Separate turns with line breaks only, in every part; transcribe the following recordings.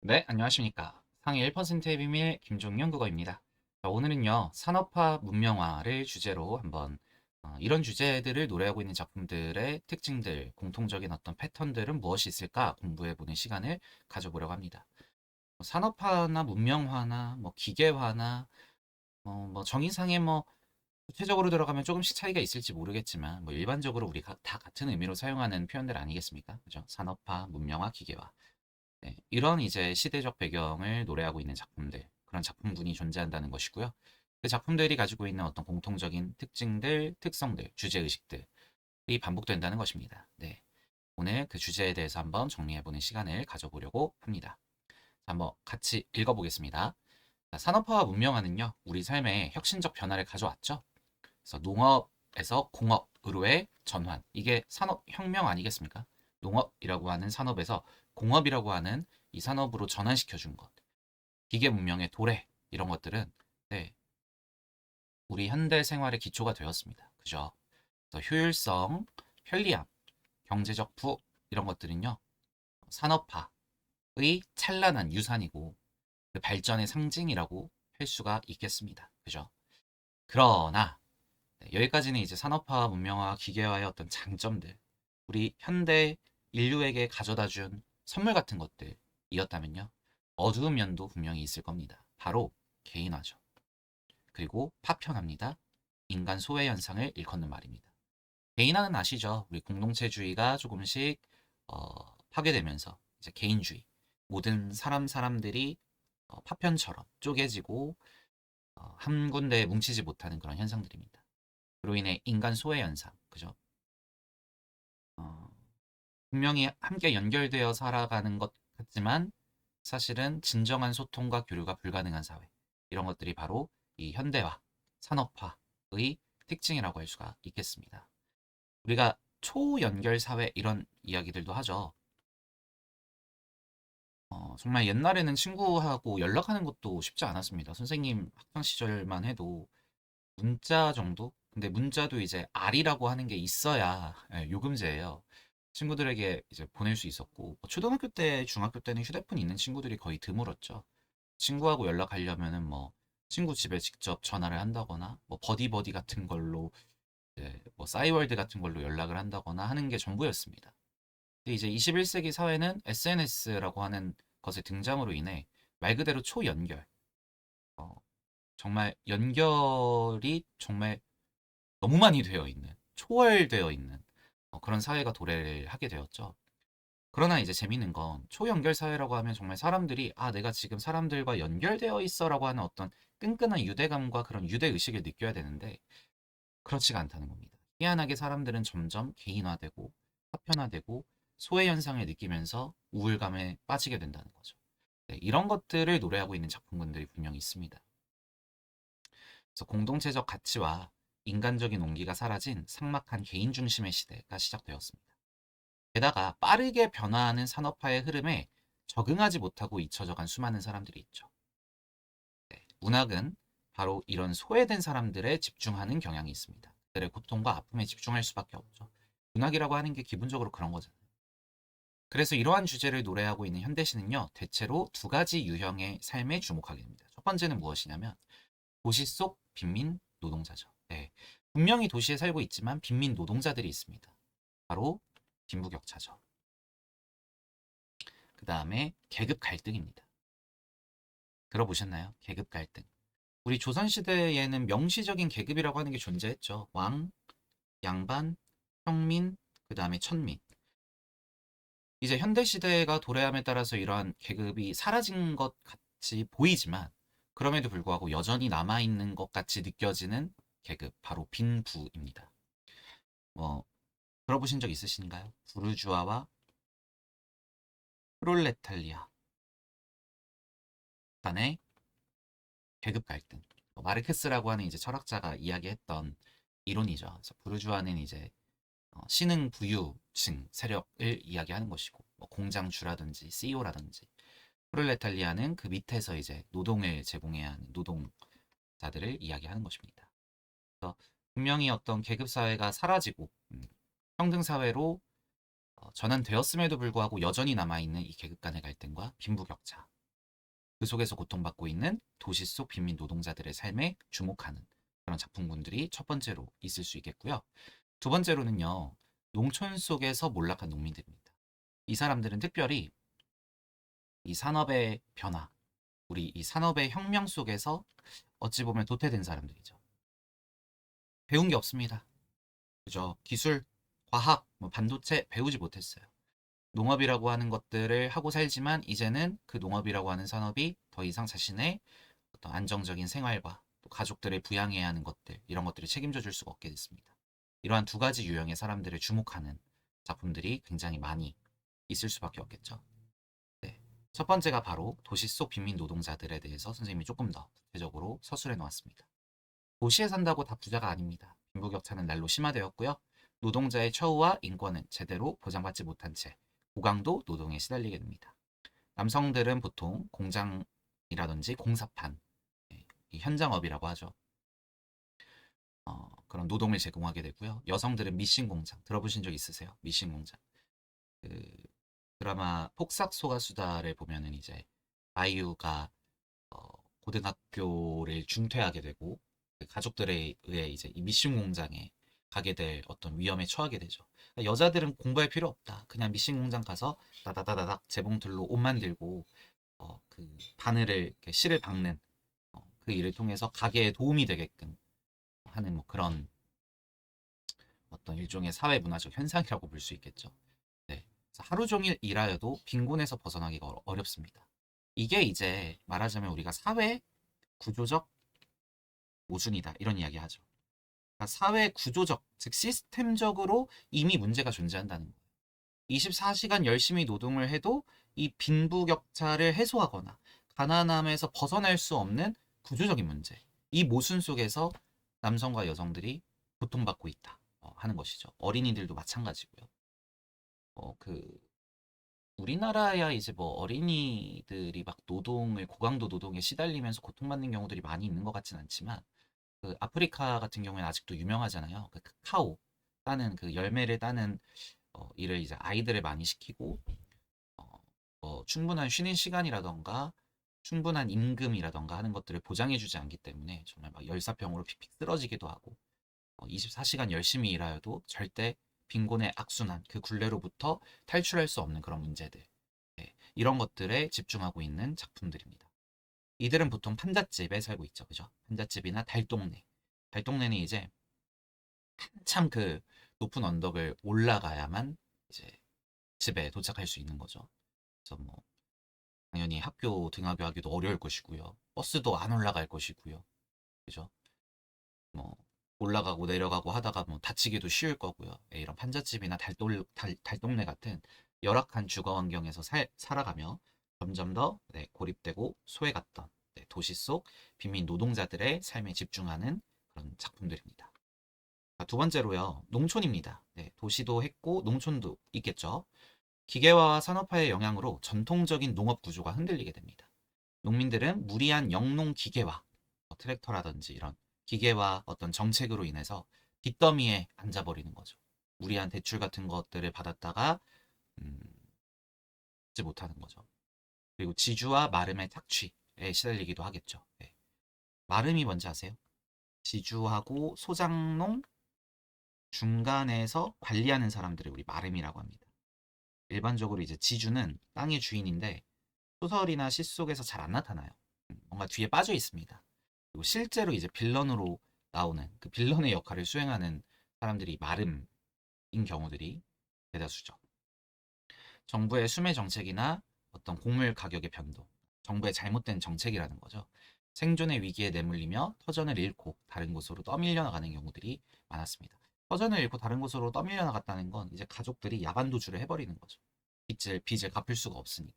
네, 안녕하십니까. 상위 1%의 비밀 김종윤 국어입니다. 자, 오늘은요, 산업화 문명화를 주제로 한번 이런 주제들을 노래하고 있는 작품들의 특징들, 공통적인 어떤 패턴들은 무엇이 있을까 공부해보는 시간을 가져보려고 합니다. 산업화나 문명화나 뭐 기계화나 뭐 정의상의 뭐 구체적으로 들어가면 조금씩 차이가 있을지 모르겠지만 뭐 일반적으로 우리가 다 같은 의미로 사용하는 표현들 아니겠습니까? 그죠? 산업화, 문명화, 기계화. 네, 이런 이제 시대적 배경을 노래하고 있는 작품들, 그런 작품군이 존재한다는 것이고요. 그 작품들이 가지고 있는 어떤 공통적인 특징들, 특성들, 주제의식들이 반복된다는 것입니다. 네, 오늘 그 주제에 대해서 한번 정리해보는 시간을 가져보려고 합니다. 자, 한번 같이 읽어보겠습니다. 자, 산업화와 문명화는요, 우리 삶에 혁신적 변화를 가져왔죠. 그래서 농업에서 공업으로의 전환, 이게 산업혁명 아니겠습니까? 농업이라고 하는 산업에서 공업이라고 하는 이 산업으로 전환시켜 준 것, 기계 문명의 도래, 이런 것들은 네, 우리 현대 생활의 기초가 되었습니다. 그죠? 그래서 효율성, 편리함, 경제적 부흥, 이런 것들은요, 산업화의 찬란한 유산이고 그 발전의 상징이라고 할 수가 있겠습니다. 그죠? 그러나 네, 여기까지는 이제 산업화, 문명화, 기계화의 어떤 장점들, 우리 현대 인류에게 가져다 준 선물 같은 것들이었다면요. 어두운 면도 분명히 있을 겁니다. 바로 개인화죠. 그리고 파편합니다. 인간 소외 현상을 일컫는 말입니다. 개인화는 아시죠? 우리 공동체주의가 조금씩 파괴되면서 이제 개인주의, 모든 사람들이 파편처럼 쪼개지고 한 군데에 뭉치지 못하는 그런 현상들입니다. 그로 인해 인간 소외 현상, 그죠? 어, 분명히 함께 연결되어 살아가는 것 같지만 사실은 진정한 소통과 교류가 불가능한 사회. 이런 것들이 바로 이 현대화, 산업화의 특징이라고 할 수가 있겠습니다. 우리가 초연결 사회 이런 이야기들도 하죠. 정말 옛날에는 친구하고 연락하는 것도 쉽지 않았습니다. 선생님 학창 시절만 해도 문자 정도? 근데 문자도 이제 R이라고 하는 게 있어야 요금제예요. 친구들에게 이제 보낼 수 있었고 뭐 초등학교 때, 중학교 때는 휴대폰 있는 친구들이 거의 드물었죠. 친구하고 연락하려면은 뭐 친구 집에 직접 전화를 한다거나 뭐 버디버디 같은 걸로 뭐 싸이월드 같은 걸로 연락을 한다거나 하는 게 전부였습니다. 근데 이제 21세기 사회는 SNS라고 하는 것의 등장으로 인해 말 그대로 초연결, 어, 정말 연결이 정말 너무 많이 되어 있는, 초월되어 있는 그런 사회가 도래를 하게 되었죠. 그러나 이제 재밌는 건 초연결 사회라고 하면 정말 사람들이 내가 지금 사람들과 연결되어 있어라고 하는 어떤 끈끈한 유대감과 그런 유대의식을 느껴야 되는데 그렇지가 않다는 겁니다. 희한하게 사람들은 점점 개인화되고 파편화되고 소외 현상을 느끼면서 우울감에 빠지게 된다는 거죠. 네, 이런 것들을 노래하고 있는 작품군들이 분명히 있습니다. 그래서 공동체적 가치와 인간적인 온기가 사라진 삭막한 개인 중심의 시대가 시작되었습니다. 게다가 빠르게 변화하는 산업화의 흐름에 적응하지 못하고 잊혀져간 수많은 사람들이 있죠. 네, 문학은 바로 이런 소외된 사람들에 집중하는 경향이 있습니다. 그들의 고통과 아픔에 집중할 수밖에 없죠. 문학이라고 하는 게 기본적으로 그런 거잖아요. 그래서 이러한 주제를 노래하고 있는 현대시는요, 대체로 두 가지 유형의 삶에 주목하게 됩니다. 첫 번째는 무엇이냐면, 도시 속 빈민 노동자죠. 네, 분명히 도시에 살고 있지만 빈민 노동자들이 있습니다. 바로 빈부격차죠. 그 다음에 계급 갈등입니다. 들어보셨나요? 계급 갈등. 우리 조선시대에는 명시적인 계급이라고 하는 게 존재했죠. 왕, 양반, 평민, 그 다음에 천민. 이제 현대시대가 도래함에 따라서 이러한 계급이 사라진 것 같이 보이지만 그럼에도 불구하고 여전히 남아있는 것 같이 느껴지는 계급, 바로 빈부입니다. 뭐, 들어보신 적 있으신가요? 부르주아와 프롤레탈리아 간의 계급 갈등. 마르크스라고 하는 이제 철학자가 이야기했던 이론이죠. 그래서 부르주아는 이제 신흥 부유층 세력을 이야기하는 것이고 뭐 공장주라든지 CEO라든지 프롤레탈리아는 그 밑에서 이제 노동을 제공해야 하는 노동자들을 이야기하는 것입니다. 그래서 분명히 어떤 계급 사회가 사라지고 평등 사회로 전환되었음에도 불구하고 여전히 남아있는 이 계급 간의 갈등과 빈부격차, 그 속에서 고통받고 있는 도시 속 빈민 노동자들의 삶에 주목하는 그런 작품군들이 첫 번째로 있을 수 있겠고요. 두 번째로는요, 농촌 속에서 몰락한 농민들입니다. 이 사람들은 특별히 이 산업의 변화, 우리 이 산업의 혁명 속에서 어찌 보면 도태된 사람들이죠. 배운 게 없습니다. 그죠? 기술, 과학, 뭐 반도체 배우지 못했어요. 농업이라고 하는 것들을 하고 살지만 이제는 그 농업이라고 하는 산업이 더 이상 자신의 어떤 안정적인 생활과 또 가족들을 부양해야 하는 것들, 이런 것들을 책임져 줄 수가 없게 됐습니다. 이러한 두 가지 유형의 사람들을 주목하는 작품들이 굉장히 많이 있을 수밖에 없겠죠. 네. 첫 번째가 바로 도시 속 빈민 노동자들에 대해서 선생님이 조금 더 구체적으로 서술해 놓았습니다. 도시에 산다고 다 부자가 아닙니다. 빈부격차는 날로 심화되었고요. 노동자의 처우와 인권은 제대로 보장받지 못한 채 고강도 노동에 시달리게 됩니다. 남성들은 보통 공장이라든지 공사판, 현장업이라고 하죠. 그런 노동을 제공하게 되고요. 여성들은 미싱 공장, 들어보신 적 있으세요? 미싱 공장. 그 드라마 폭삭 소가수다를 보면은 이제 아이유가 고등학교를 중퇴하게 되고 그 가족들에 의해 이제 이 미싱 공장에 가게 될 어떤 위험에 처하게 되죠. 그러니까 여자들은 공부할 필요 없다. 그냥 미싱 공장 가서 다다다다닥 재봉틀로 옷 만들고 그 바늘을 이렇게 실을 박는 그 일을 통해서 가게에 도움이 되게끔 하는 뭐 그런 어떤 일종의 사회 문화적 현상이라고 볼 수 있겠죠. 네. 그래서 하루 종일 일하여도 빈곤에서 벗어나기가 어렵습니다. 이게 이제 말하자면 우리가 사회 구조적 모순이다 이런 이야기 하죠. 그러니까 사회 구조적, 즉 시스템적으로 이미 문제가 존재한다는 거예요. 24시간 열심히 노동을 해도 이 빈부격차를 해소하거나 가난함에서 벗어날 수 없는 구조적인 문제. 이 모순 속에서 남성과 여성들이 고통받고 있다 하는 것이죠. 어린이들도 마찬가지고요. 그 우리나라야 이제 뭐 어린이들이 막 노동을 고강도 노동에 시달리면서 고통받는 경우들이 많이 있는 것 같진 않지만 그 아프리카 같은 경우에는 아직도 유명하잖아요. 그 카카오 따는 그 열매를 따는 일을 이제 아이들을 많이 시키고 충분한 쉬는 시간이라던가 충분한 임금이라던가 하는 것들을 보장해주지 않기 때문에 정말 막 열사병으로 픽픽 쓰러지기도 하고 24시간 열심히 일하여도 절대 빈곤의 악순환, 그 굴레로부터 탈출할 수 없는 그런 문제들. 네, 이런 것들에 집중하고 있는 작품들입니다. 이들은 보통 판잣집에 살고 있죠. 그죠? 판잣집이나 달동네. 달동네는 이제 한참 그 높은 언덕을 올라가야만 이제 집에 도착할 수 있는 거죠. 그래서 뭐 당연히 학교 등하교하기도 어려울 것이고요. 버스도 안 올라갈 것이고요. 그죠? 뭐 올라가고 내려가고 하다가 뭐 다치기도 쉬울 거고요. 예, 이런 판잣집이나 달동네 같은 열악한 주거 환경에서 살아가며 점점 더 네, 고립되고 소외갔던 네, 도시 속 빈민 노동자들의 삶에 집중하는 그런 작품들입니다. 자, 두 번째로요. 농촌입니다. 네, 도시도 했고 농촌도 있겠죠. 기계화와 산업화의 영향으로 전통적인 농업 구조가 흔들리게 됩니다. 농민들은 무리한 영농 기계화, 트랙터라든지 이런 기계화 어떤 정책으로 인해서 빚더미에 앉아버리는 거죠. 무리한 대출 같은 것들을 받았다가 받지 못하는 거죠. 그리고 지주와 마름의 착취에 시달리기도 하겠죠. 네. 마름이 뭔지 아세요? 지주하고 소장농 중간에서 관리하는 사람들을 우리 마름이라고 합니다. 일반적으로 이제 지주는 땅의 주인인데 소설이나 시 속에서 잘 안 나타나요. 뭔가 뒤에 빠져 있습니다. 그리고 실제로 이제 빌런으로 나오는 그 빌런의 역할을 수행하는 사람들이 마름인 경우들이 대다수죠. 정부의 수매 정책이나 어떤 곡물 가격의 변동, 정부의 잘못된 정책이라는 거죠. 생존의 위기에 내몰리며 터전을 잃고 다른 곳으로 떠밀려 나가는 경우들이 많았습니다. 터전을 잃고 다른 곳으로 떠밀려 나갔다는 건 이제 가족들이 야간 도주를 해버리는 거죠. 빚을 갚을 수가 없으니까.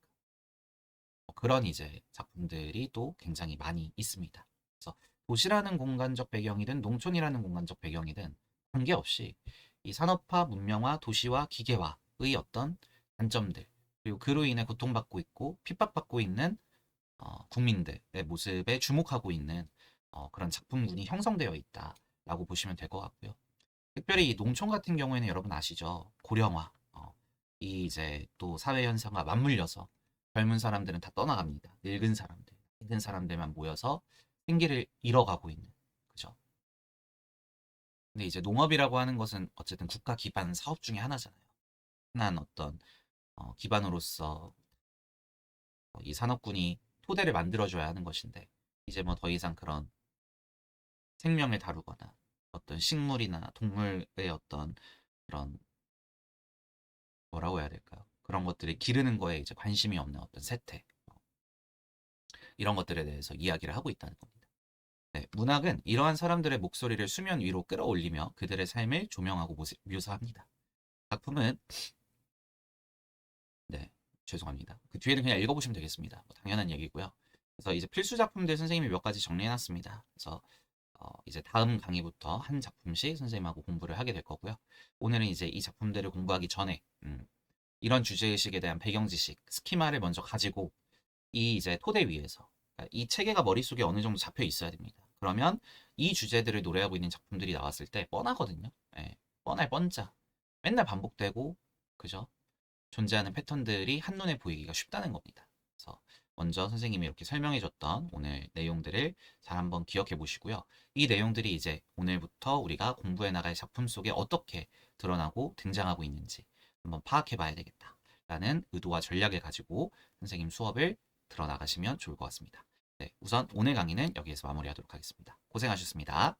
그런 이제 작품들이 또 굉장히 많이 있습니다. 그래서 도시라는 공간적 배경이든 농촌이라는 공간적 배경이든 관계없이 이 산업화, 문명화, 도시화, 기계화의 어떤 단점들 그리고 그로 인해 고통받고 있고 핍박받고 있는 국민들의 모습에 주목하고 있는 그런 작품군이 형성되어 있다라고 보시면 될 것 같고요. 특별히 이 농촌 같은 경우에는 여러분 아시죠? 고령화. 이 이제 또 사회 현상과 맞물려서 젊은 사람들은 다 떠나갑니다. 늙은 사람들, 늙은 사람들만 모여서 생기를 잃어가고 있는, 그죠? 근데 이제 농업이라고 하는 것은 어쨌든 국가 기반 사업 중에 하나잖아요. 흔한 어떤 기반으로서 이 산업군이 토대를 만들어줘야 하는 것인데 이제 뭐 더 이상 그런 생명을 다루거나 어떤 식물이나 동물의 어떤 그런 뭐라고 해야 될까요? 그런 것들을 기르는 거에 이제 관심이 없는 어떤 세태 이런 것들에 대해서 이야기를 하고 있다는 겁니다. 네, 문학은 이러한 사람들의 목소리를 수면 위로 끌어올리며 그들의 삶을 조명하고 묘사합니다. 작품은 네, 죄송합니다. 그 뒤에는 그냥 읽어보시면 되겠습니다. 뭐 당연한 얘기고요. 그래서 이제 필수 작품들 선생님이 몇 가지 정리해놨습니다. 그래서 이제 다음 강의부터 한 작품씩 선생님하고 공부를 하게 될 거고요. 오늘은 이제 이 작품들을 공부하기 전에 이런 주제의식에 대한 배경 지식, 스키마를 먼저 가지고 이 이제 토대 위에서 그러니까 이 체계가 머릿속에 어느 정도 잡혀 있어야 됩니다. 그러면 이 주제들을 노래하고 있는 작품들이 나왔을 때 뻔하거든요. 예, 뻔할 뻔자. 맨날 반복되고 그죠? 존재하는 패턴들이 한눈에 보이기가 쉽다는 겁니다. 그래서 먼저 선생님이 이렇게 설명해줬던 오늘 내용들을 잘 한번 기억해 보시고요. 이 내용들이 이제 오늘부터 우리가 공부해 나갈 작품 속에 어떻게 드러나고 등장하고 있는지 한번 파악해 봐야 되겠다. 라는 의도와 전략을 가지고 선생님 수업을 들어 나가시면 좋을 것 같습니다. 네, 우선 오늘 강의는 여기에서 마무리하도록 하겠습니다. 고생하셨습니다.